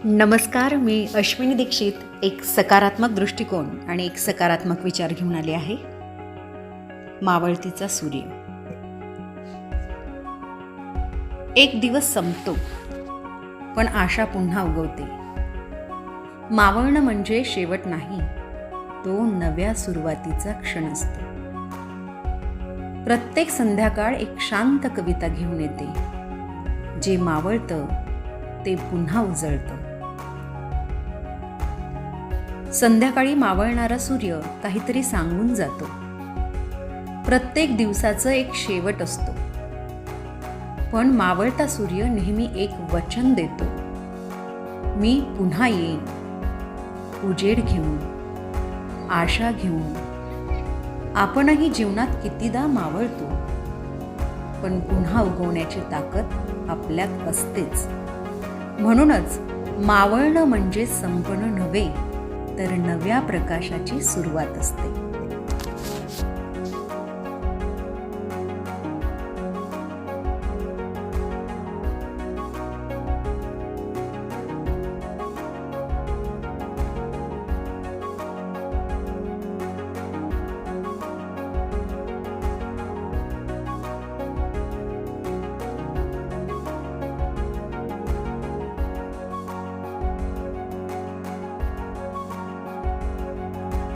नमस्कार, मी अश्विनी दीक्षित एक सकारात्मक दृष्टिकोन आणि एक सकारात्मक विचार घेऊन आले आहे. मावळतीचा सूर्य. एक दिवस संपतो, पण आशा पुन्हा उगवते. मावळणं म्हणजे शेवट नाही, तो नव्या सुरुवातीचा क्षण असतो. प्रत्येक संध्याकाळ एक शांत कविता घेऊन येते. जे मावळतं ते पुन्हा उजळतं. संध्याकाळी मावळणारा सूर्य काहीतरी सांगून जातो. प्रत्येक दिवसाचं एक शेवट असतो, पण मावळता सूर्य नेहमी एक वचन देतो. मी पुन्हा येईन, उजेड घेऊन, आशा घेऊन. आपणही जीवनात कितीदा मावळतो, पण पुन्हा उगवण्याची ताकद आपल्यात असतेच. म्हणूनच मावळणं म्हणजे संपणं नव्हे, तर नव्या प्रकाशाची सुरुवात असते.